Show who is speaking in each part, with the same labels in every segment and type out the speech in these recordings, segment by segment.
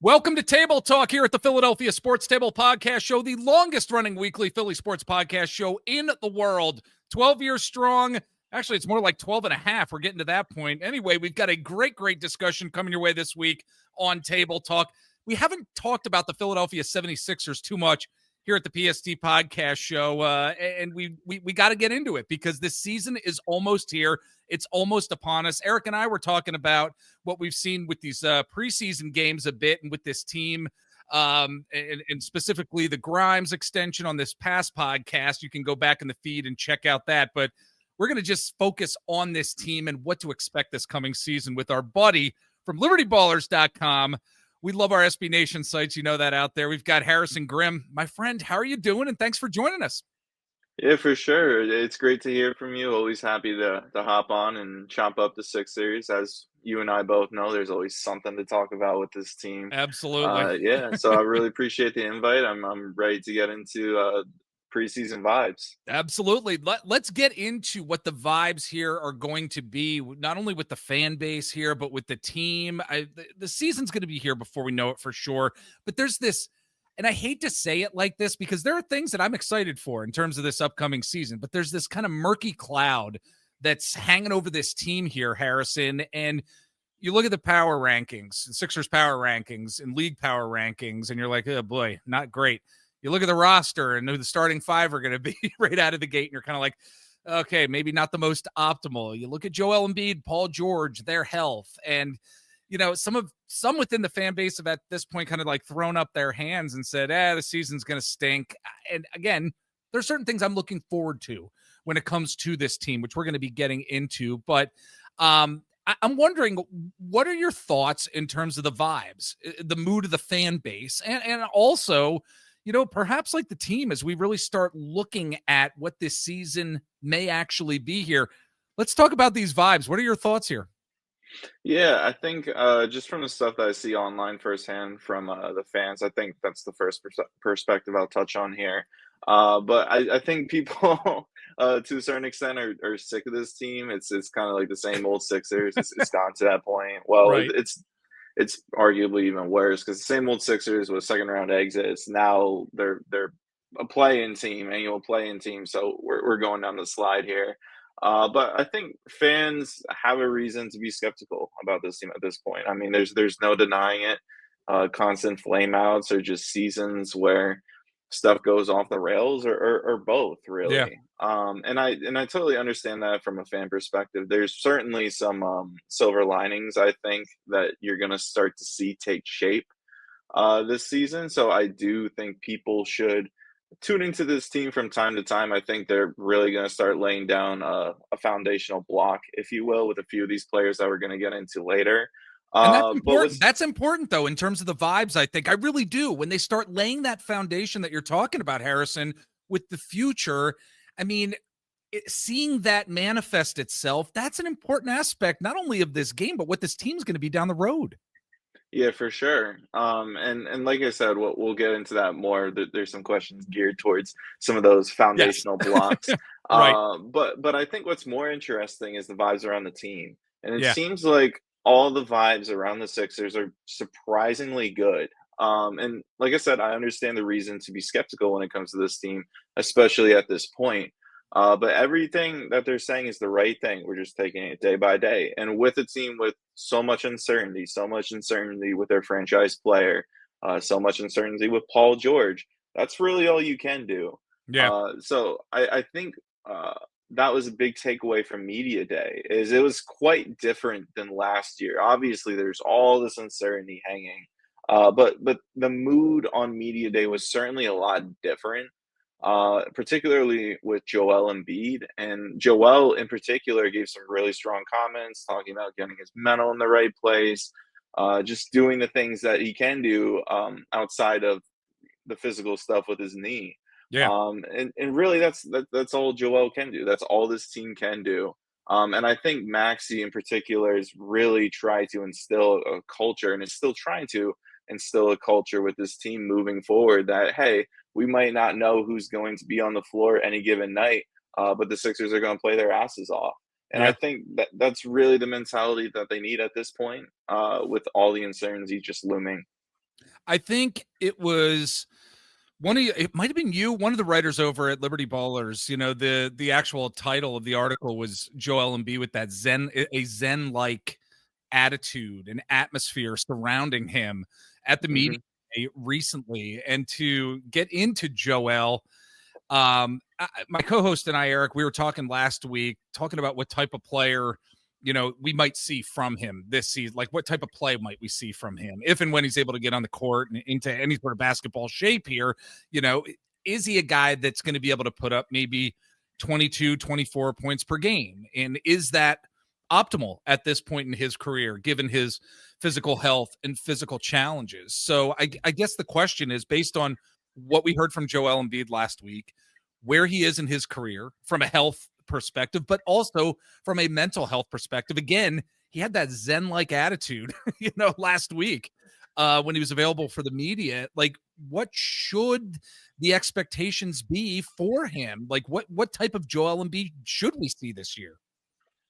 Speaker 1: Welcome to Table Talk here at the Philadelphia Sports Table Podcast Show, the longest-running weekly Philly sports podcast show in the world. 12 years strong. Actually, it's more like 12 and a half. We're getting to that point. Anyway, we've got a great discussion coming your way this week on Table Talk. We haven't talked about the Philadelphia 76ers too much here at the PST Podcast Show, and we got to get into it because this season is almost here. It's almost upon us. Eric and I were talking about what we've seen with these preseason games a bit and with this team, and specifically the Grimes extension on this past podcast. You can go back in the feed and check out that. But we're going to just focus on this team and what to expect this coming season with our buddy from LibertyBallers.com. We love our SB Nation sites. You know that out there. We've got Harrison Grimm. My friend, how are you doing? And thanks for joining us.
Speaker 2: Yeah, for sure. It's great to hear from you. Always happy to hop on and chop up the Sixers. As you and I both know, there's always something to talk about with this team.
Speaker 1: Absolutely.
Speaker 2: Yeah, so I really appreciate the invite. I'm ready to get into preseason vibes.
Speaker 1: Absolutely. Let's get into what the vibes here are going to be, not only with the fan base here, but with the team. The season's going to be here before we know it for sure. But there's this, and I hate to say it like this because there are things that I'm excited for in terms of this upcoming season, but there's this kind of murky cloud that's hanging over this team here, Harrison. And you look at the power rankings, the Sixers power rankings and league power rankings, and you're like, oh boy, not great. You look at the roster and who the starting five are going to be right out of the gate, and you're kind of like, okay, maybe not the most optimal. You look at Joel Embiid, Paul George, their health, and you know, some within the fan base have at this point kind of like thrown up their hands and said, the season's going to stink. And again, there's certain things I'm looking forward to when it comes to this team, which we're going to be getting into. But I'm wondering, what are your thoughts in terms of the vibes, the mood of the fan base, and also, you know, perhaps like the team as we really start looking at what this season may actually be here. Let's talk about these vibes. What are your thoughts here?
Speaker 2: Yeah, I think just from the stuff that I see online firsthand from the fans, I think that's the first perspective I'll touch on here. But I think people, to a certain extent, are sick of this team. It's kind of like the same old Sixers. It's gotten to that point. Well,
Speaker 1: Right.
Speaker 2: it's arguably even worse because the same old Sixers with second round exits. Now they're a play-in team, annual play-in team. So we're going down the slide here. But I think fans have a reason to be skeptical about this team at this point. I mean, there's no denying it. Constant flameouts or just seasons where stuff goes off the rails, or both,
Speaker 1: Yeah.
Speaker 2: really. And I totally understand that from a fan perspective. There's certainly some silver linings, I think, that you're going to start to see take shape this season. So I do think people should tune into this team from time to time. I think they're really going to start laying down a foundational block, if you will, with a few of these players that we're going to get into later.
Speaker 1: And that's
Speaker 2: But
Speaker 1: important. That's important, though, in terms of the vibes, I think. I really do. When they start laying that foundation that you're talking about, Harrison, with the future, I mean, seeing that manifest itself, that's an important aspect, not only of this game, but what this team's going to be down the road.
Speaker 2: Yeah, for sure. And like I said, we'll get into that more. There's some questions geared towards some of those
Speaker 1: Yes.
Speaker 2: foundational blocks.
Speaker 1: Right.
Speaker 2: But I think what's more interesting is the vibes around the team, and it
Speaker 1: Yeah.
Speaker 2: seems like all the vibes around the Sixers are surprisingly good. And like I said, I understand the reason to be skeptical when it comes to this team, especially at this point. But everything that they're saying is the right thing. We're just taking it day by day. And with a team with so much uncertainty with their franchise player, so much uncertainty with Paul George, that's really all you can do.
Speaker 1: Yeah.
Speaker 2: So I think that was a big takeaway from Media Day, is it was quite different than last year. Obviously, there's all this uncertainty hanging. But the mood on Media Day was certainly a lot different, particularly with Joel Embiid. And Joel, in particular, gave some really strong comments talking about getting his mental in the right place, just doing the things that he can do outside of the physical stuff with his knee.
Speaker 1: Yeah.
Speaker 2: And really, that's all Joel can do. That's all this team can do. And I think Maxey in particular has really tried to instill a culture, and is still trying to instill a culture with this team moving forward that, hey, we might not know who's going to be on the floor any given night, but the Sixers are going to play their asses off. And I
Speaker 1: Yeah.
Speaker 2: think that's really the mentality that they need at this point, with all the uncertainty just looming.
Speaker 1: I think it was it might have been you, one of the writers over at Liberty Ballers. The actual title of the article was Joel Embiid with that a Zen like attitude and atmosphere surrounding him at the media
Speaker 2: Mhm.
Speaker 1: recently. And to get into Joel, my co-host and I, Eric, we were talking last week, talking about what type of player, we might see from him this season. Like, what type of play might we see from him if and when he's able to get on the court and into any sort of basketball shape here? You know, is he a guy that's going to be able to put up maybe 22, 24 points per game? And is that optimal at this point in his career, given his physical health and physical challenges? So I guess the question is, based on what we heard from Joel Embiid last week, where he is in his career from a health perspective, but also from a mental health perspective. Again, he had that Zen-like attitude, last week when he was available for the media. Like, what should the expectations be for him? Like, what type of Joel Embiid should we see this year?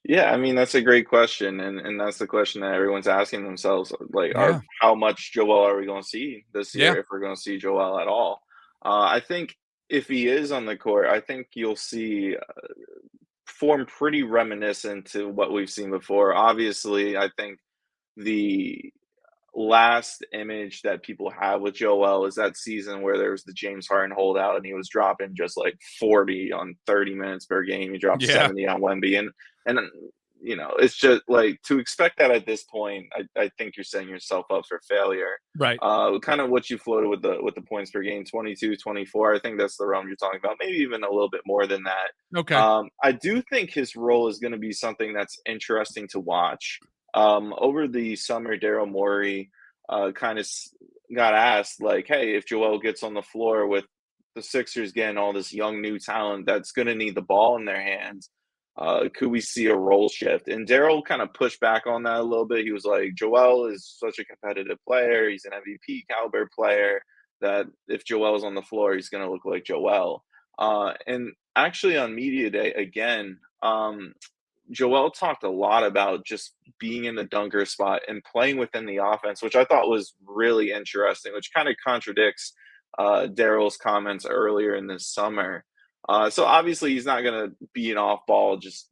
Speaker 2: Yeah, I mean, that's a great question, and that's the question that everyone's asking themselves, like,
Speaker 1: Yeah,
Speaker 2: how much Joel are we gonna see this
Speaker 1: yeah,
Speaker 2: year, if we're gonna see Joel at all? I think if he is on the court, I think you'll see form pretty reminiscent to what we've seen before. Obviously, I think the last image that people have with Joel is that season where there was the James Harden holdout and he was dropping just like 40 on 30 minutes per game. He dropped
Speaker 1: yeah,
Speaker 2: 70 on Wemby. And it's just like to expect that at this point, I think you're setting yourself up for failure.
Speaker 1: right.
Speaker 2: Kind of what you floated with the points per game, 22, 24. I think that's the realm you're talking about, maybe even a little bit more than that.
Speaker 1: Okay.
Speaker 2: I do think his role is going to be something that's interesting to watch. Over the summer, Daryl Morey kind of got asked, like, hey, if Joel gets on the floor with the Sixers getting all this young new talent that's going to need the ball in their hands, could we see a role shift? And Daryl kind of pushed back on that a little bit. He was like, Joel is such a competitive player. He's an MVP caliber player that if Joel's on the floor, he's going to look like Joel. And actually on media day, again, Joel talked a lot about just being in the dunker spot and playing within the offense, which I thought was really interesting, which kind of contradicts Daryl's comments earlier in this summer. So obviously he's not going to be an off ball, just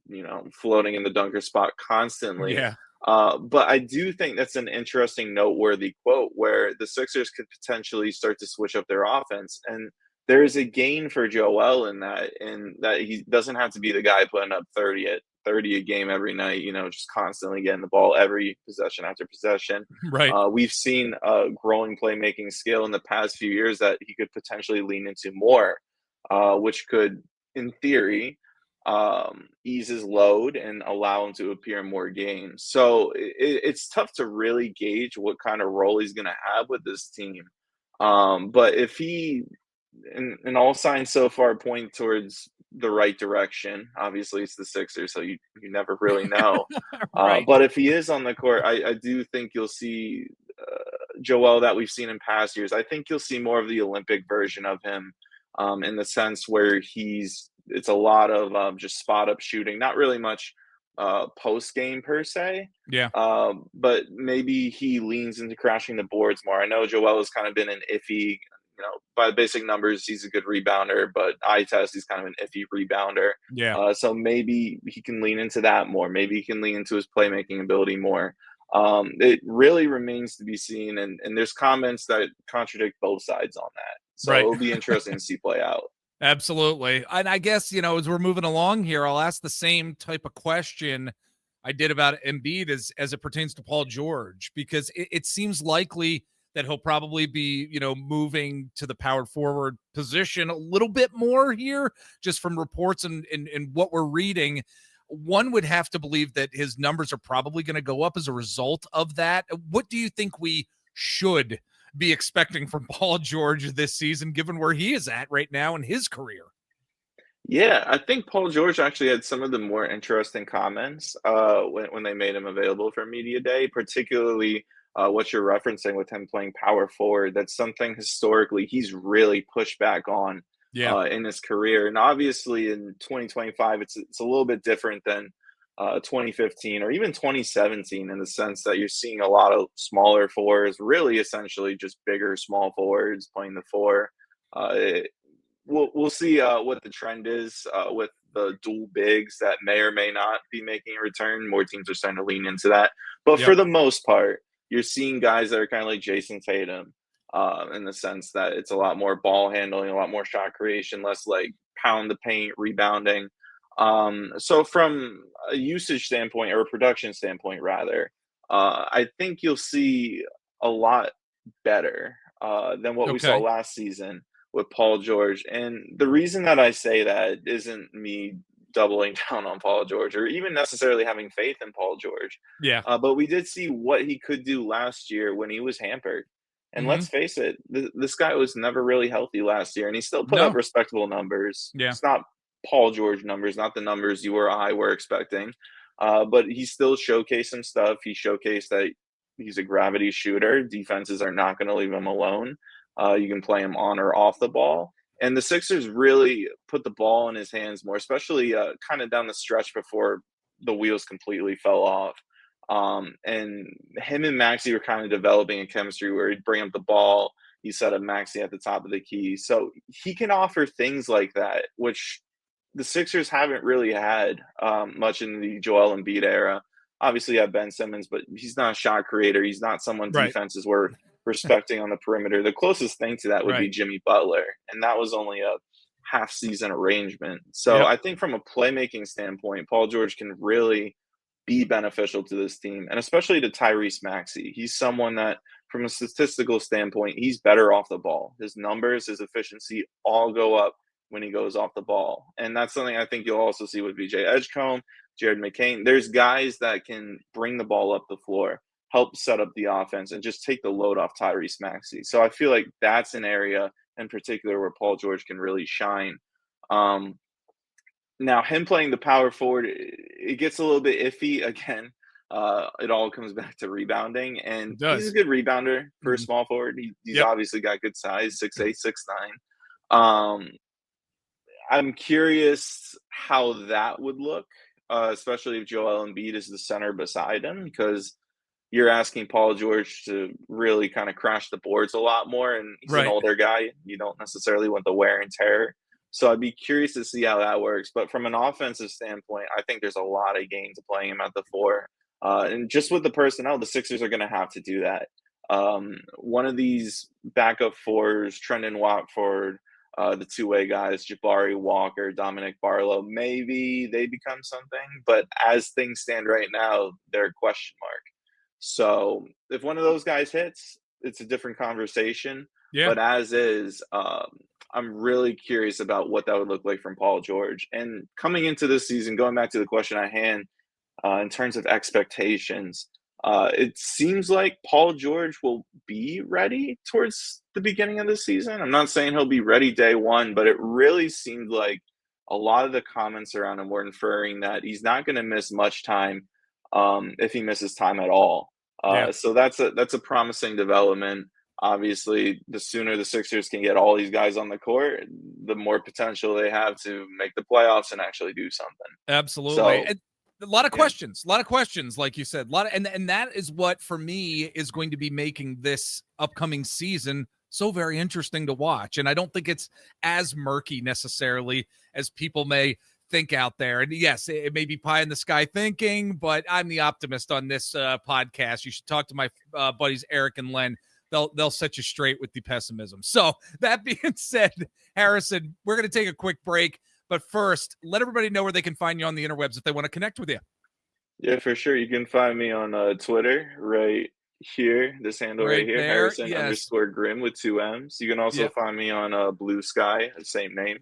Speaker 2: floating in the dunker spot constantly.
Speaker 1: Yeah.
Speaker 2: But I do think that's an interesting, noteworthy quote where the Sixers could potentially start to switch up their offense, and there is a gain for Joel in that he doesn't have to be the guy putting up 30 a game every night, just constantly getting the ball every possession after possession.
Speaker 1: Right.
Speaker 2: We've seen a growing playmaking skill in the past few years that he could potentially lean into more, which could, in theory, ease his load and allow him to appear in more games. So it's tough to really gauge what kind of role he's going to have with this team. But if and all signs so far point towards the right direction. Obviously, it's the Sixers, so you never really know.
Speaker 1: Right.
Speaker 2: But if he is on the court, I do think you'll see Joel that we've seen in past years. I think you'll see more of the Olympic version of him, in the sense where it's a lot of just spot up shooting, not really much post game per se.
Speaker 1: Yeah.
Speaker 2: But maybe he leans into crashing the boards more. I know Joel has kind of been an iffy, by basic numbers, he's a good rebounder, but eye test, he's kind of an iffy rebounder.
Speaker 1: Yeah.
Speaker 2: So maybe he can lean into that more. Maybe he can lean into his playmaking ability more. It really remains to be seen, and there's comments that contradict both sides on that. So
Speaker 1: Right.
Speaker 2: it'll be interesting to see play out.
Speaker 1: Absolutely. And I guess, as we're moving along here, I'll ask the same type of question I did about Embiid as it pertains to Paul George, because it seems likely that he'll probably be, moving to the power forward position a little bit more here, just from reports and what we're reading. One would have to believe that his numbers are probably going to go up as a result of that. What do you think we should be expecting from Paul George this season, given where he is at right now in his career?
Speaker 2: Yeah, I think Paul George actually had some of the more interesting comments when they made him available for media day, particularly what you're referencing with him playing power forward. That's something historically he's really pushed back on
Speaker 1: Yeah.
Speaker 2: in his career, and obviously in 2025, it's a little bit different than 2015 or even 2017, in the sense that you're seeing a lot of smaller fours, really essentially just bigger small forwards playing the four. It, we'll see what the trend is with the dual bigs that may or may not be making a return. More teams are starting to lean into that, but for
Speaker 1: Yep.
Speaker 2: the most part, you're seeing guys that are kind of like Jason Tatum, in the sense that it's a lot more ball handling, a lot more shot creation, less like pound the paint, rebounding. So from a usage standpoint, or a production standpoint rather, I think you'll see a lot better than what we saw
Speaker 1: Okay.
Speaker 2: last season with Paul George. And the reason that I say that isn't me doubling down on Paul George or even necessarily having faith in Paul George.
Speaker 1: Yeah.
Speaker 2: But we did see what he could do last year when he was hampered. And
Speaker 1: Hmm.
Speaker 2: let's face it, this guy was never really healthy last year, and he still put up
Speaker 1: No.
Speaker 2: respectable numbers.
Speaker 1: Yeah.
Speaker 2: It's not Paul George numbers, not the numbers you or I were expecting. But he still showcased some stuff. He showcased that he's a gravity shooter. Defenses are not going to leave him alone. You can play him on or off the ball. And the Sixers really put the ball in his hands more, especially kind of down the stretch before the wheels completely fell off. And him and Maxey were kind of developing a chemistry where he'd bring up the ball. He set up Maxey at the top of the key. So he can offer things like that, which the Sixers haven't really had much in the Joel Embiid era. Obviously, you have Ben Simmons, but he's not a shot creator. He's not someone
Speaker 1: Right.
Speaker 2: defenses were respecting on the perimeter. The closest thing to that would be
Speaker 1: Right.
Speaker 2: Jimmy Butler, and that was only a half season arrangement. So
Speaker 1: Yep.
Speaker 2: I think from a playmaking standpoint, Paul George can really be beneficial to this team, and especially to Tyrese Maxey. He's someone that, from a statistical standpoint, he's better off the ball. His numbers, his efficiency all go up when he goes off the ball. And that's something I think you'll also see with VJ Edgecombe, Jared McCain. There's guys that can bring the ball up the floor, help set up the offense, and just take the load off Tyrese Maxey. So I feel like that's an area in particular where Paul George can really shine. Um, Now, him playing the power forward, it gets a little bit iffy again. It all comes back to rebounding, and
Speaker 1: It
Speaker 2: he's a
Speaker 1: does.
Speaker 2: good rebounder for a
Speaker 1: Mhm.
Speaker 2: small forward. He's
Speaker 1: Yep.
Speaker 2: obviously got good size, 6'8", 6'9". Um, I'm curious how that would look, especially if Joel Embiid is the center beside him, because you're asking Paul George to really kind of crash the boards a lot more, and he's an
Speaker 1: Right.
Speaker 2: older guy. You don't necessarily want the wear and tear. So I'd be curious to see how that works. But from an offensive standpoint, I think there's a lot of gain to playing him at the four. And just with the personnel, the Sixers are going to have to do that. One of these backup fours, Trendon Watford, the two-way guys, Jabari Walker, Dominic Barlow, maybe they become something. But as things stand right now, they're a question mark. So if one of those guys hits, it's a different conversation.
Speaker 1: Yeah.
Speaker 2: But as is, I'm really curious about what that would look like from Paul George. And coming into this season, going back to the question at hand, in terms of expectations, it seems like Paul George will be ready towards the beginning of the season. I'm not saying he'll be ready day one, but it really seemed like a lot of the comments around him were inferring that he's not going to miss much time, if he misses time at all.
Speaker 1: Yeah.
Speaker 2: So that's a promising development. Obviously, the sooner the Sixers can get all these guys on the court, the more potential they have to make the playoffs and actually do something.
Speaker 1: Absolutely.
Speaker 2: So,
Speaker 1: And a lot of
Speaker 2: yeah.
Speaker 1: questions, like you said, a lot of, and that is what for me is going to be making this upcoming season so very interesting to watch. And I don't think it's as murky necessarily as people may think out there. And yes, it may be pie in the sky thinking, but I'm the optimist on this podcast. You should talk to my buddies Eric and Len. They'll set you straight with the pessimism. So that being said, Harrison, we're going to take a quick break. But first, let everybody know where they can find you on the interwebs if they want to connect with you.
Speaker 2: Yeah, for sure. You can find me on Twitter right here, this handle right
Speaker 1: Right
Speaker 2: here,
Speaker 1: there.
Speaker 2: Harrison
Speaker 1: Yes.
Speaker 2: underscore Grimm with two M's. You can also
Speaker 1: Yep.
Speaker 2: find me on Blue Sky, the same name.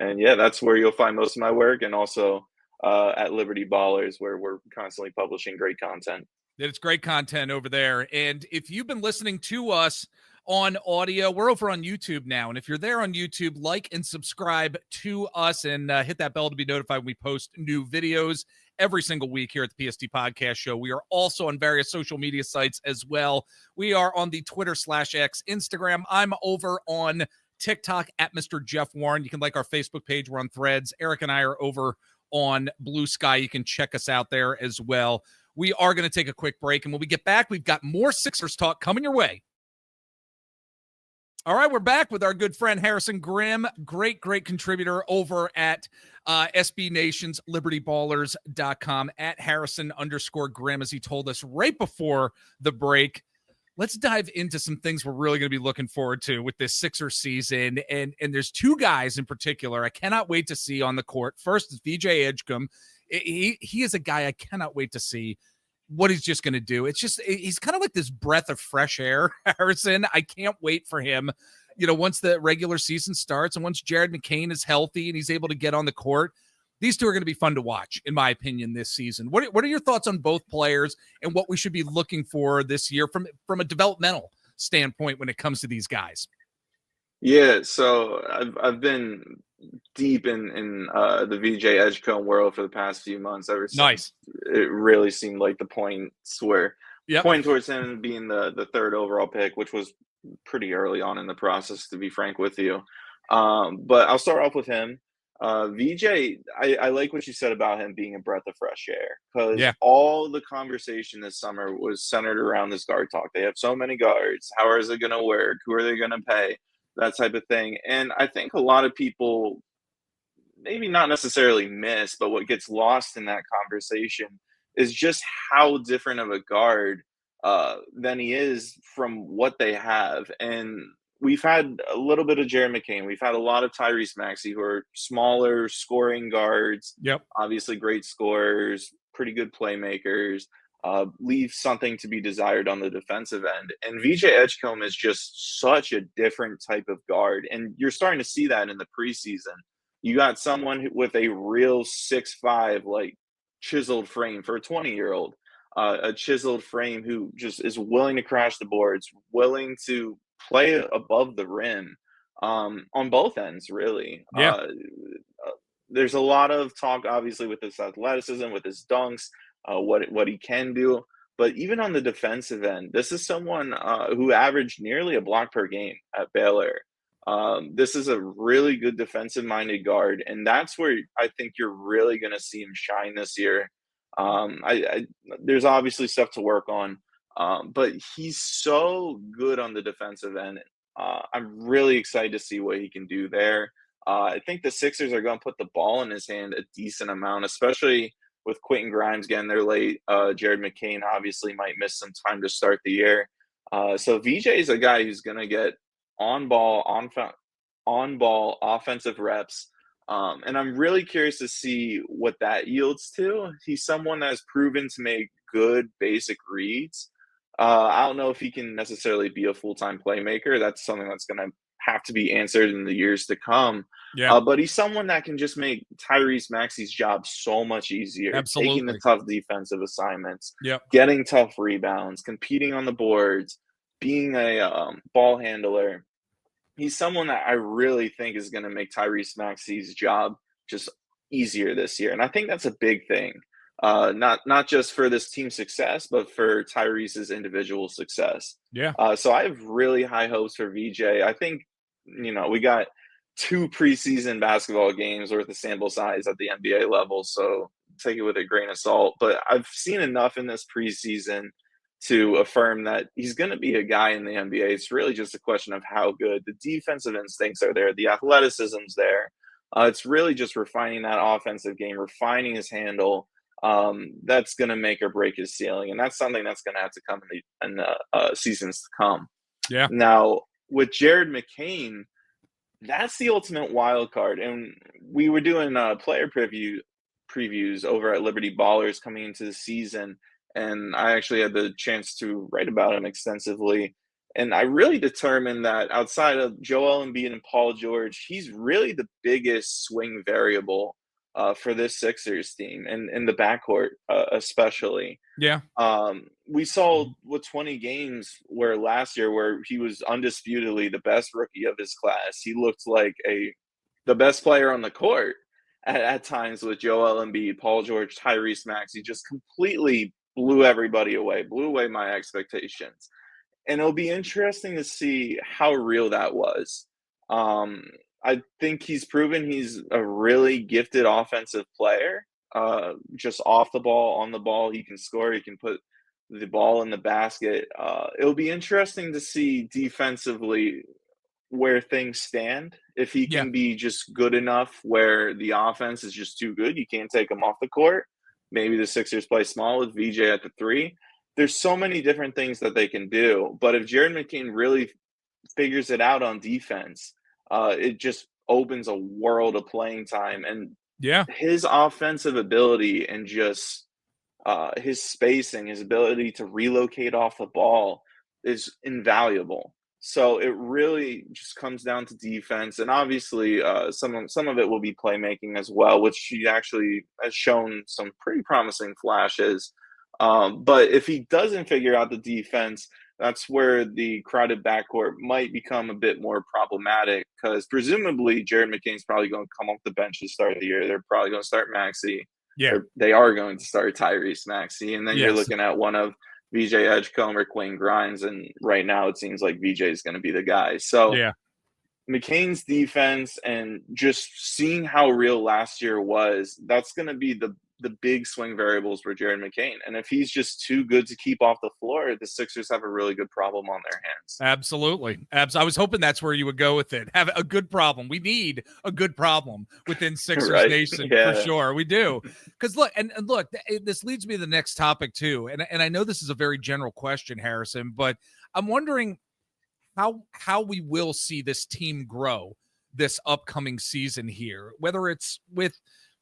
Speaker 2: And yeah, that's where you'll find most of my work, and also at Liberty Ballers, where we're constantly publishing great content.
Speaker 1: It's great content over there. And if you've been listening to us on audio, we're over on YouTube now. And if you're there on YouTube, like and subscribe to us and hit that bell to be notified when we post new videos every single week here at the PST Podcast Show. We are also on various social media sites as well. We are on the Twitter/X, Instagram. I'm over on TikTok at Mr. Jeff Warren. You can like our Facebook page. We're on Threads. Eric and I are over on Blue Sky. You can check us out there as well. We are going to take a quick break, and when we get back, we've got more Sixers talk coming your way. All right, we're back with our good friend Harrison Grimm, great contributor over at SB Nation's LibertyBallers.com, at Harrison_Grimm, as he told us right before the break. Let's dive into some things we're really going to be looking forward to with this Sixers season. And there's two guys in particular I cannot wait to see on the court. First is VJ Edgecombe. He is a guy I cannot wait to see what he's just going to do. He's kind of like this breath of fresh air, Harrison. I can't wait for him, once the regular season starts and once Jared McCain is healthy and he's able to get on the court. These two are going to be fun to watch, in my opinion, this season. What are your thoughts on both players and what we should be looking for this year from a developmental standpoint when it comes to these guys?
Speaker 2: Yeah, so I've been deep in the VJ Edgecombe world for the past few months, ever
Speaker 1: Nice.
Speaker 2: since it really seemed like the points were
Speaker 1: Yep.
Speaker 2: pointing towards him being the third overall pick, which was pretty early on in the process, to be frank with you. But I'll start off with him. VJ, I like what you said about him being a breath of fresh air, because all the conversation this summer was centered around this guard talk. They have so many guards. How is it going to work? Who are they going to pay? That type of thing. And I think a lot of people maybe not necessarily miss, but what gets lost in that conversation is just how different of a guard than he is from what they have. And we've had a little bit of Jared McCain. We've had a lot of Tyrese Maxey, who are smaller scoring guards.
Speaker 1: Yep.
Speaker 2: Obviously great scorers, pretty good playmakers. Leave something to be desired on the defensive end. And VJ Edgecombe is just such a different type of guard. And you're starting to see that in the preseason. You got someone with a real 6'5", like chiseled frame for a 20-year-old, a chiseled frame who just is willing to crash the boards, willing to play above the rim on both ends, really.
Speaker 1: Yeah.
Speaker 2: There's a lot of talk, obviously, with his athleticism, with his dunks, what he can do. But even on the defensive end, this is someone who averaged nearly a block per game at Baylor. This is a really good defensive-minded guard, and that's where I think you're really going to see him shine this year. There's obviously stuff to work on, but he's so good on the defensive end. I'm really excited to see what he can do there. I think the Sixers are going to put the ball in his hand a decent amount, especially with Quentin Grimes getting there late. Jared McCain obviously might miss some time to start the year. So VJ is a guy who's going to get on-ball offensive reps. And I'm really curious to see what that yields to. He's someone that has proven to make good basic reads. I don't know if he can necessarily be a full-time playmaker. That's something that's going to have to be answered in the years to come.
Speaker 1: Yeah.
Speaker 2: But he's someone that can just make Tyrese Maxey's job so much easier.
Speaker 1: Absolutely.
Speaker 2: Taking the tough defensive assignments,
Speaker 1: Yep.
Speaker 2: getting tough rebounds, competing on the boards, being a ball handler. He's someone that I really think is going to make Tyrese Maxey's job just easier this year. And I think that's a big thing. Not just for this team's success, but for Tyrese's individual success.
Speaker 1: Yeah.
Speaker 2: So I have really high hopes for VJ. I think, we got 2 preseason basketball games worth of sample size at the NBA level, so take it with a grain of salt. But I've seen enough in this preseason to affirm that he's going to be a guy in the NBA. It's really just a question of how good the defensive instincts are there, the athleticism's there. It's really just refining that offensive game, refining his handle. That's going to make or break his ceiling, and that's something that's going to have to come in the seasons to come.
Speaker 1: Yeah.
Speaker 2: Now, with Jared McCain, that's the ultimate wild card, and we were doing player previews over at Liberty Ballers coming into the season, and I actually had the chance to write about him extensively. And I really determined that outside of Joel Embiid and Paul George, he's really the biggest swing variable for this Sixers team, and in the backcourt especially.
Speaker 1: Yeah.
Speaker 2: We saw with 20 games where last year where he was undisputedly the best rookie of his class. He looked like the best player on the court at times with Joel Embiid, Paul George, Tyrese Maxey. He just completely blew everybody away, blew away my expectations. And it'll be interesting to see how real that was. I think he's proven he's a really gifted offensive player. Just off the ball, on the ball, he can score. He can put the ball in the basket. It'll be interesting to see defensively where things stand. If he
Speaker 1: Yeah.
Speaker 2: can be just good enough where the offense is just too good, you can't take him off the court. Maybe the Sixers play small with VJ at the three. There's so many different things that they can do. But if Jared McCain really figures it out on defense, it just opens a world of playing time. And
Speaker 1: Yeah.
Speaker 2: his offensive ability and just his spacing, his ability to relocate off the ball is invaluable. So it really just comes down to defense, and obviously some of it will be playmaking as well, which he actually has shown some pretty promising flashes. But if he doesn't figure out the defense, that's where the crowded backcourt might become a bit more problematic because presumably Jared McCain's probably going to come off the bench to start the year. They're probably going to start Maxey.
Speaker 1: Yeah.
Speaker 2: They are going to start Tyrese Maxey, and then you're
Speaker 1: Yes.
Speaker 2: looking at one of VJ Edgecombe or Quinn Grimes, and right now it seems like VJ is going to be the guy. So
Speaker 1: Yeah.
Speaker 2: McCain's defense and just seeing how real last year was, that's going to be the big swing variables for Jared McCain. And if he's just too good to keep off the floor, the Sixers have a really good problem on their hands.
Speaker 1: Absolutely. I was hoping that's where you would go with it. Have a good problem. We need a good problem within Sixers
Speaker 2: Right?
Speaker 1: Nation for
Speaker 2: Yeah.
Speaker 1: sure. We do. Because look, and look, this leads me to the next topic too. And I know this is a very general question, Harrison, but I'm wondering how we will see this team grow this upcoming season here, whether it's with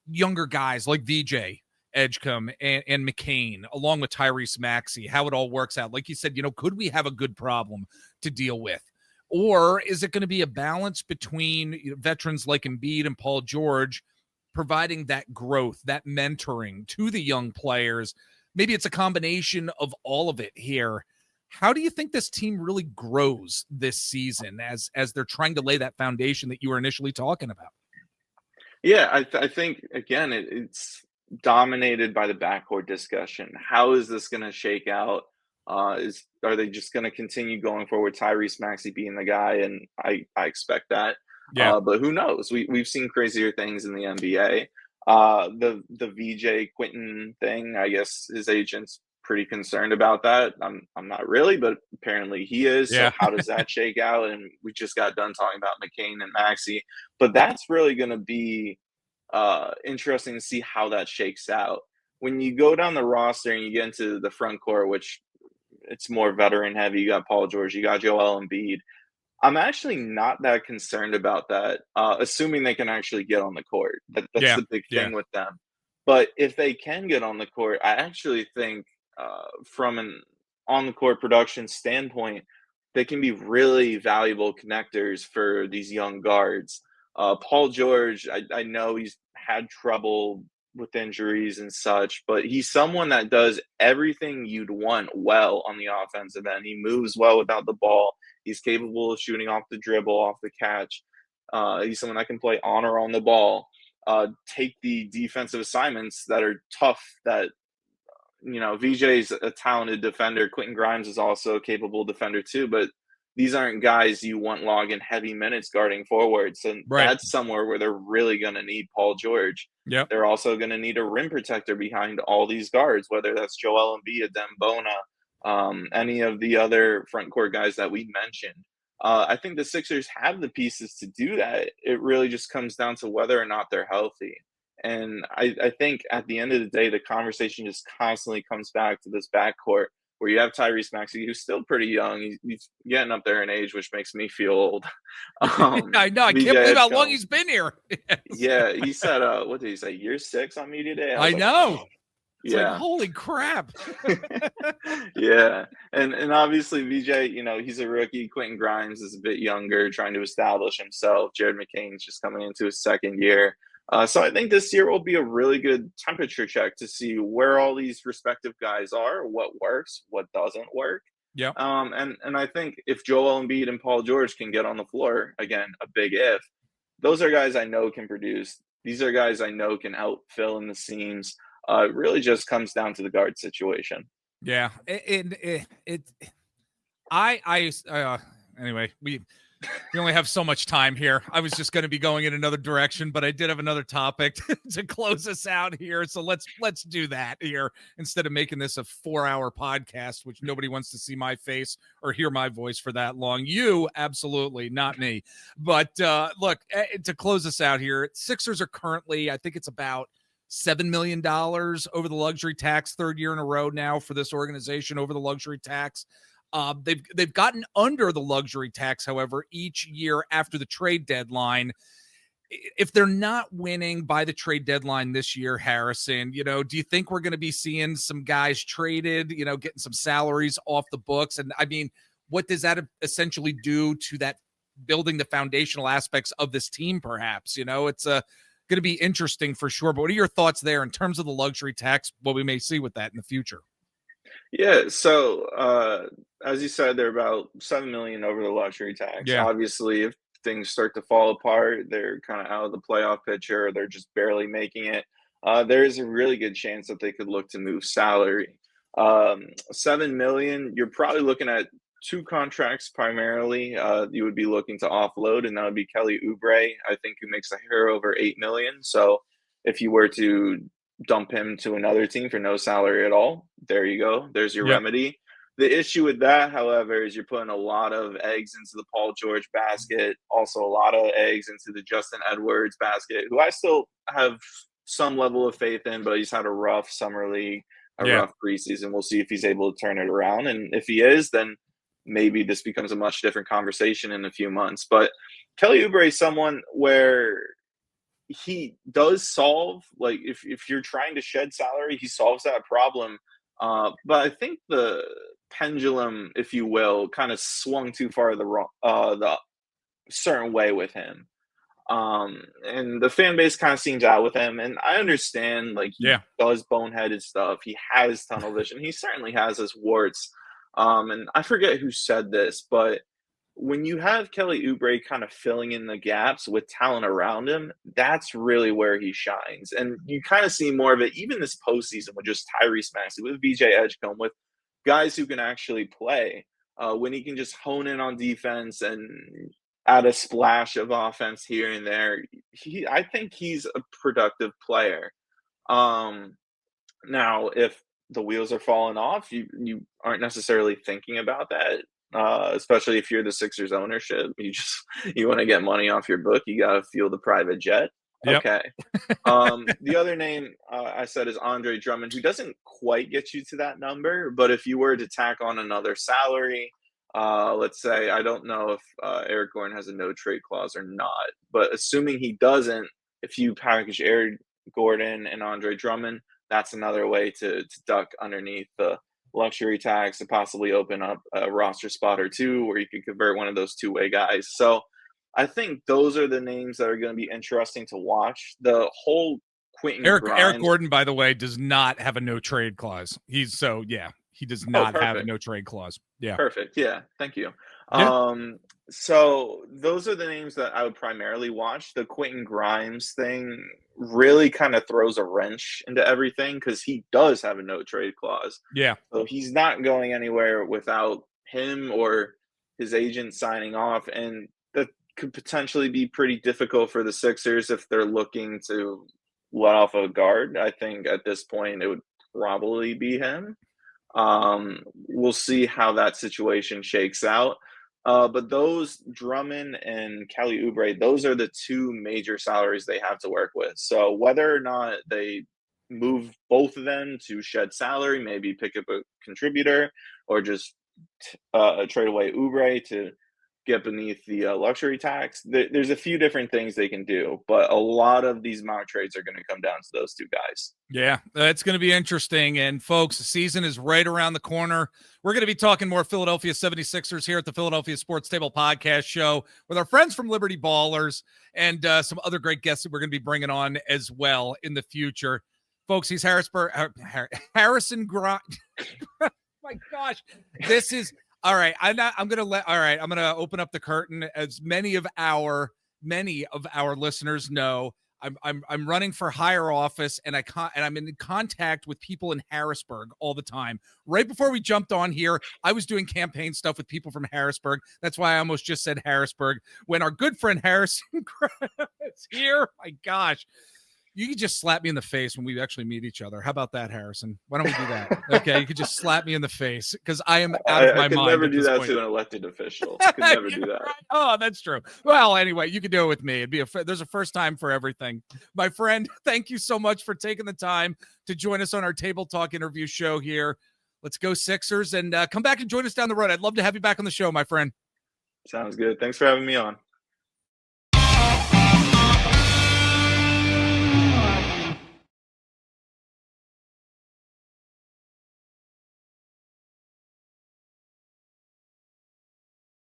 Speaker 1: younger guys like VJ Edgecombe and McCain, along with Tyrese Maxey, how it all works out. Like you said, could we have a good problem to deal with? Or is it going to be a balance between veterans like Embiid and Paul George providing that growth, that mentoring to the young players? Maybe it's a combination of all of it here. How do you think this team really grows this season as they're trying to lay that foundation that you were initially talking about?
Speaker 2: Yeah, I think again it's dominated by the backcourt discussion. How is this going to shake out? Are they just going to continue going forward? Tyrese Maxey being the guy, and I expect that.
Speaker 1: Yeah.
Speaker 2: But who knows? We've seen crazier things in the NBA. The VJ Quinton thing, I guess his agent's pretty concerned about that. I'm not really, but apparently he is. So
Speaker 1: Yeah.
Speaker 2: how does that shake out? And we just got done talking about McCain and Maxey, but that's really going to be interesting to see how that shakes out. When you go down the roster and you get into the front court, which it's more veteran heavy, you got Paul George, you got Joel Embiid. I'm actually not that concerned about that, assuming they can actually get on the court. That's
Speaker 1: Yeah.
Speaker 2: the big
Speaker 1: Yeah.
Speaker 2: thing with them. But if they can get on the court, I actually think from an on the court production standpoint, they can be really valuable connectors for these young guards. Paul George, I know he's had trouble with injuries and such, but he's someone that does everything you'd want well on the offensive end. He moves well without the ball. He's capable of shooting off the dribble, off the catch. He's someone that can play on or on the ball, take the defensive assignments that are tough. That VJ's a talented defender. Quentin Grimes is also a capable defender too, but these aren't guys you want logging heavy minutes guarding forwards. And
Speaker 1: Right.
Speaker 2: that's somewhere where they're really going to need Paul George.
Speaker 1: Yep.
Speaker 2: They're also going to need a rim protector behind all these guards, whether that's Joel Embiid, Dembona, any of the other front court guys that we mentioned. I think the Sixers have the pieces to do that. It really just comes down to whether or not they're healthy. And I think at the end of the day, the conversation just constantly comes back to this backcourt where you have Tyrese Maxey, who's still pretty young. He's getting up there in age, which makes me feel old.
Speaker 1: I know. I
Speaker 2: VJ
Speaker 1: can't believe how long
Speaker 2: Edgecombe.
Speaker 1: he's been here. Yes.
Speaker 2: Yeah, he said, what did he say? Year 6 on media day?
Speaker 1: I
Speaker 2: was
Speaker 1: know.
Speaker 2: oh,
Speaker 1: It's
Speaker 2: yeah.
Speaker 1: like, holy crap.
Speaker 2: Yeah. And obviously VJ, he's a rookie. Quentin Grimes is a bit younger, trying to establish himself. Jared McCain's just coming into his second year. So I think this year will be a really good temperature check to see where all these respective guys are, what works, what doesn't work.
Speaker 1: Yeah.
Speaker 2: And I think if Joel Embiid and Paul George can get on the floor, again, a big if, those are guys I know can produce. These are guys I know can help fill in the seams. It really just comes down to the guard situation.
Speaker 1: Yeah. Anyway, We only have so much time here. I was just going to be going in another direction, but I did have another topic to close us out here. So let's do that here instead of making this a 4-hour podcast, which nobody wants to see my face or hear my voice for that long. You, absolutely, not me. But look, to close us out here, Sixers are currently, I think it's about $7 million over the luxury tax, third year in a row now for this organization over the luxury tax. They've gotten under the luxury tax, however, each year after the trade deadline. If they're not winning by the trade deadline this year, Harrison, do you think we're going to be seeing some guys traded, getting some salaries off the books? And I mean, what does that essentially do to that building the foundational aspects of this team, perhaps? It's going to be interesting for sure. But what are your thoughts there in terms of the luxury tax, what we may see with that in the future?
Speaker 2: Yeah, so as you said, they're about 7 million over the luxury tax.
Speaker 1: Yeah.
Speaker 2: Obviously, if things start to fall apart, they're kind of out of the playoff picture, or they're just barely making it. There is a really good chance that they could look to move salary. 7 million, you're probably looking at two contracts primarily. You would be looking to offload, and that would be Kelly Oubre, I think, who makes a hair over 8 million. So if you were to dump him to another team for no salary at all, there you go. There's your remedy. The issue with that, however, is you're putting a lot of eggs into the Paul George basket, also a lot of eggs into the Justin Edwards basket, who I still have some level of faith in, but he's had a rough summer league, rough preseason. We'll see if he's able to turn it around. And if he is, then maybe this becomes a much different conversation in a few months. But Kelly Oubre is someone where he does solve, like, if you're trying to shed salary, he solves that problem. But I think the pendulum, if you will, kind of swung too far the certain way with him. And the fan base kind of seems out with him. And I understand, like, he does boneheaded stuff. He has tunnel vision. He certainly has his warts. And I forget who said this, but when you have Kelly Oubre kind of filling in the gaps with talent around him, that's really where he shines. And you kind of see more of it even this postseason with just Tyrese Maxey, with VJ Edgecombe, with guys who can actually play. When he can just hone in on defense and add a splash of offense here and there, I think he's a productive player. Now, if the wheels are falling off, you aren't necessarily thinking about that. Especially if you're the Sixers ownership, you want to get money off your book, you got to fuel the private jet. Okay. The other name I said is Andre Drummond, who doesn't quite get you to that number, but if you were to tack on another salary, let's say, I don't know if Eric Gordon has a no trade clause or not, but assuming he doesn't, if you package Eric Gordon and Andre Drummond, that's another way to duck underneath the luxury tax and possibly open up a roster spot or two where you can convert one of those two-way guys. So I think those are the names that are going to be interesting to watch. The whole Eric
Speaker 1: Gordon, by the way, does not have a no trade clause. He does not have a no trade clause. Yeah.
Speaker 2: Perfect. Yeah. Thank you.
Speaker 1: Yeah.
Speaker 2: So those are the names that I would primarily watch. The Quentin Grimes thing really kind of throws a wrench into everything because he does have a no trade clause.
Speaker 1: Yeah.
Speaker 2: So he's not going anywhere without him or his agent signing off. And that could potentially be pretty difficult for the Sixers if they're looking to let off a guard. I think at this point it would probably be him. We'll see how that situation shakes out. But those Drummond and Kelly Oubre, those are the two major salaries they have to work with. So whether or not they move both of them to shed salary, maybe pick up a contributor, or just trade away Oubre to get beneath the luxury tax, there's a few different things they can do, but a lot of these mock trades are going to come down to those two guys.
Speaker 1: Yeah, that's going to be interesting. And folks, the season is right around the corner. We're going to be talking more Philadelphia 76ers here at the Philadelphia Sports Table Podcast Show with our friends from Liberty Ballers and some other great guests that we're going to be bringing on as well in the future. Folks, he's Harrison Grimm. My gosh, this is all right. I'm going to open up the curtain. As many of our listeners know, I'm running for higher office, and I'm in contact with people in Harrisburg all the time. Right before we jumped on here, I was doing campaign stuff with people from Harrisburg. That's why I almost just said Harrisburg. When our good friend Harrison Grimm is here, my gosh. You could just slap me in the face when we actually meet each other. How about that, Harrison? Why don't we do that? Okay, you could just slap me in the face because I am out of my
Speaker 2: I could
Speaker 1: mind
Speaker 2: never
Speaker 1: at
Speaker 2: do
Speaker 1: this
Speaker 2: that
Speaker 1: point.
Speaker 2: to an elected official. I could never do
Speaker 1: Yeah,
Speaker 2: that.
Speaker 1: right. Oh, that's true. Well, anyway, you can do it with me. There's a first time for everything. My friend, thank you so much for taking the time to join us on our Table Talk interview show here. Let's go Sixers, and come back and join us down the road. I'd love to have you back on the show, my friend.
Speaker 2: Sounds good. Thanks for having me on.